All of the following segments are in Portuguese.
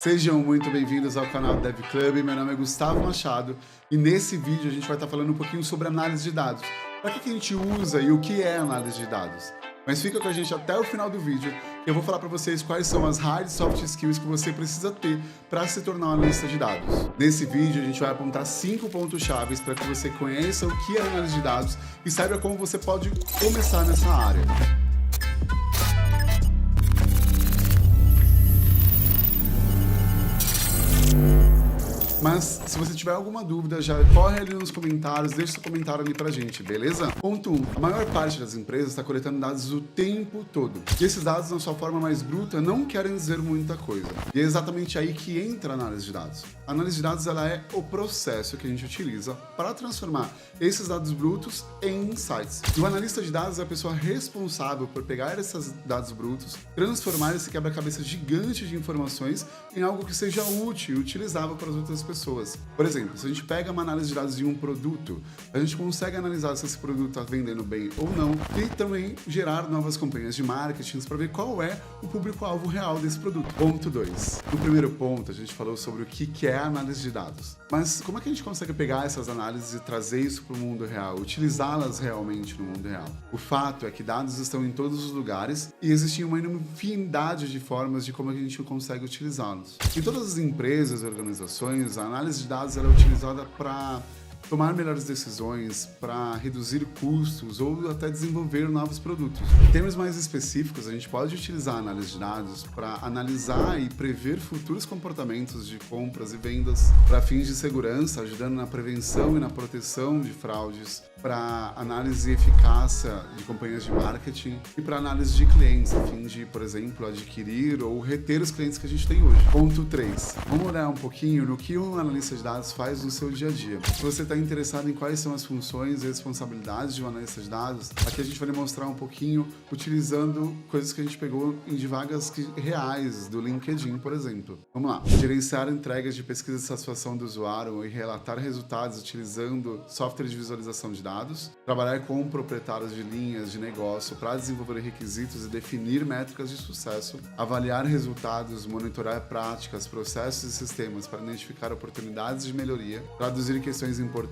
Sejam muito bem-vindos ao canal Dev Club. Meu nome é Gustavo Machado e nesse vídeo a gente vai estar falando um pouquinho sobre análise de dados. Para que a gente usa e o que é análise de dados? Mas fica com a gente até o final do vídeo que eu vou falar para vocês quais são as hard e soft skills que você precisa ter para se tornar um analista de dados. Nesse vídeo a gente vai apontar 5 pontos chaves para que você conheça o que é análise de dados e saiba como você pode começar nessa área. Mas se você tiver alguma dúvida, já corre ali nos comentários, deixa seu comentário ali pra gente, beleza? Ponto 1. A maior parte das empresas está coletando dados o tempo todo. E esses dados, na sua forma mais bruta, não querem dizer muita coisa. E é exatamente aí que entra a análise de dados. A análise de dados ela é o processo que a gente utiliza para transformar esses dados brutos em insights. E o analista de dados é a pessoa responsável por pegar esses dados brutos, transformar esse quebra-cabeça gigante de informações em algo que seja útil e utilizável para as outras pessoas. Por exemplo, se a gente pega uma análise de dados de um produto, a gente consegue analisar se esse produto está vendendo bem ou não e também gerar novas campanhas de marketing para ver qual é o público-alvo real desse produto. Ponto 2. No primeiro ponto, a gente falou sobre o que é análise de dados. Mas como é que a gente consegue pegar essas análises e trazer isso para o mundo real, utilizá-las realmente no mundo real? O fato é que dados estão em todos os lugares e existe uma infinidade de formas de como a gente consegue utilizá-los. Em todas as empresas e organizações, a análise de dados ela é utilizada para tomar melhores decisões, para reduzir custos ou até desenvolver novos produtos. Em termos mais específicos, a gente pode utilizar a análise de dados para analisar e prever futuros comportamentos de compras e vendas para fins de segurança, ajudando na prevenção e na proteção de fraudes, para análise e eficácia de campanhas de marketing e para análise de clientes, a fim de, por exemplo, adquirir ou reter os clientes que a gente tem hoje. Ponto 3. Vamos olhar um pouquinho no que um analista de dados faz no seu dia a dia. Se você está interessado em quais são as funções e responsabilidades de um analista de dados, aqui a gente vai demonstrar um pouquinho utilizando coisas que a gente pegou de vagas reais do LinkedIn, por exemplo. Vamos lá. Gerenciar entregas de pesquisa de satisfação do usuário e relatar resultados utilizando software de visualização de dados, trabalhar com proprietários de linhas de negócio para desenvolver requisitos e definir métricas de sucesso, avaliar resultados, monitorar práticas, processos e sistemas para identificar oportunidades de melhoria, traduzir questões importantes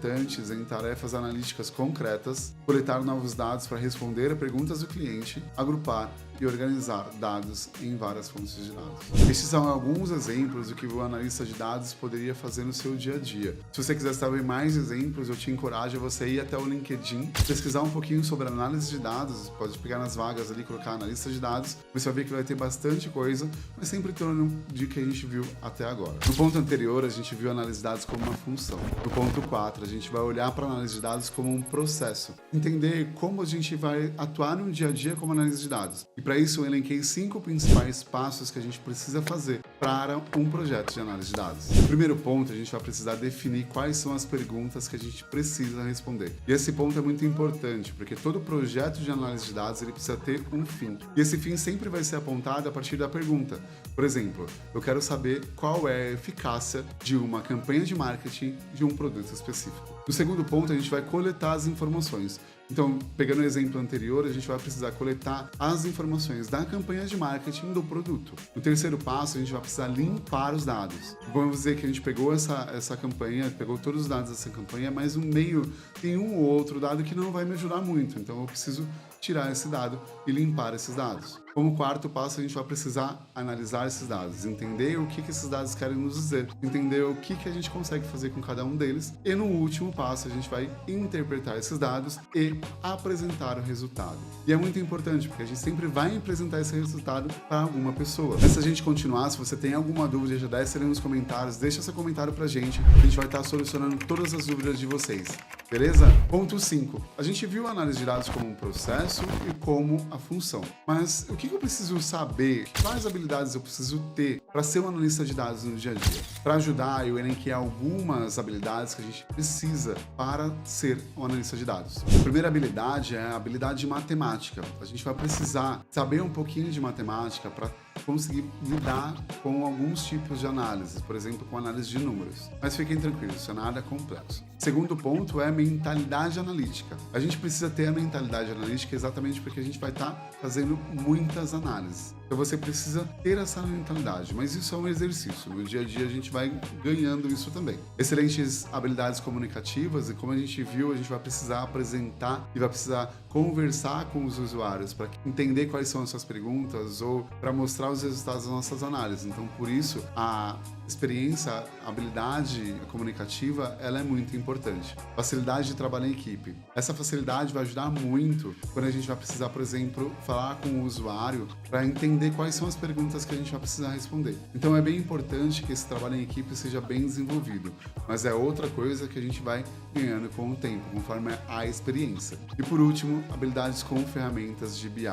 em tarefas analíticas concretas, coletar novos dados para responder a perguntas do cliente, agrupar e organizar dados em várias fontes de dados. Estes são alguns exemplos do que o analista de dados poderia fazer no seu dia a dia. Se você quiser saber mais exemplos, eu te encorajo a você ir até o LinkedIn, pesquisar um pouquinho sobre análise de dados, pode pegar nas vagas ali, colocar analista de dados, você vai ver que vai ter bastante coisa, mas sempre em torno de que a gente viu até agora. No ponto anterior, a gente viu a análise de dados como uma função. No ponto 4, a gente vai olhar para a análise de dados como um processo, entender como a gente vai atuar no dia a dia como análise de dados. E para isso eu elenquei 5 principais passos que a gente precisa fazer para um projeto de análise de dados. No primeiro ponto, a gente vai precisar definir quais são as perguntas que a gente precisa responder. E esse ponto é muito importante, porque todo projeto de análise de dados ele precisa ter um fim. E esse fim sempre vai ser apontado a partir da pergunta. Por exemplo, eu quero saber qual é a eficácia de uma campanha de marketing de um produto específico. No segundo ponto, a gente vai coletar as informações. Então, pegando o exemplo anterior, a gente vai precisar coletar as informações da campanha de marketing do produto. No terceiro passo, a gente vai precisar limpar os dados. Vamos dizer que a gente pegou essa campanha, pegou todos os dados dessa campanha, mas no meio tem um ou outro dado que não vai me ajudar muito. Então, eu preciso tirar esse dado e limpar esses dados. Como quarto passo, a gente vai precisar analisar esses dados, entender o que esses dados querem nos dizer, entender o que a gente consegue fazer com cada um deles e no último passo a gente vai interpretar esses dados e apresentar o resultado. E é muito importante porque a gente sempre vai apresentar esse resultado para alguma pessoa. Mas se a gente continuar, se você tem alguma dúvida, já desce ali nos comentários, deixa seu comentário pra gente, a gente vai estar solucionando todas as dúvidas de vocês. Beleza? Ponto 5. A gente viu a análise de dados como um processo e como a função. Mas o que eu preciso saber? Quais habilidades eu preciso ter para ser um analista de dados no dia a dia? Para ajudar, eu elenquei algumas habilidades que a gente precisa para ser um analista de dados. A primeira habilidade é a habilidade de matemática. A gente vai precisar saber um pouquinho de matemática para conseguir lidar com alguns tipos de análises, por exemplo, com análise de números. Mas fiquem tranquilos, isso é nada complexo. Segundo ponto é a mentalidade analítica. A gente precisa ter a mentalidade analítica exatamente porque a gente vai estar fazendo muitas análises. Então você precisa ter essa mentalidade, mas isso é um exercício. No dia a dia a gente vai ganhando isso também. Excelentes habilidades comunicativas e como a gente viu, a gente vai precisar apresentar e vai precisar conversar com os usuários para entender quais são as suas perguntas ou para mostrar os resultados das nossas análises. Então, por isso, a experiência, a habilidade comunicativa, ela é muito importante. Facilidade de trabalhar em equipe. Essa facilidade vai ajudar muito quando a gente vai precisar, por exemplo, falar com o usuário para entender quais são as perguntas que a gente vai precisar responder. Então, é bem importante que esse trabalho em equipe seja bem desenvolvido, mas é outra coisa que a gente vai ganhando com o tempo, conforme a experiência. E por último, habilidades com ferramentas de BI.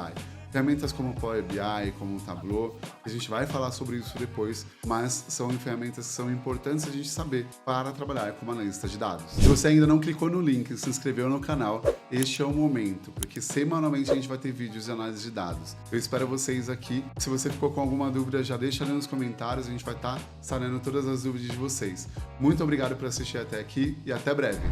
Ferramentas como o Power BI, como o Tableau, a gente vai falar sobre isso depois, mas são ferramentas que são importantes a gente saber para trabalhar como analista de dados. Se você ainda não clicou no link e se inscreveu no canal, este é o momento, porque semanalmente a gente vai ter vídeos de análise de dados. Eu espero vocês aqui. Se você ficou com alguma dúvida, já deixa ali nos comentários, a gente vai estar sanando todas as dúvidas de vocês. Muito obrigado por assistir até aqui e até breve.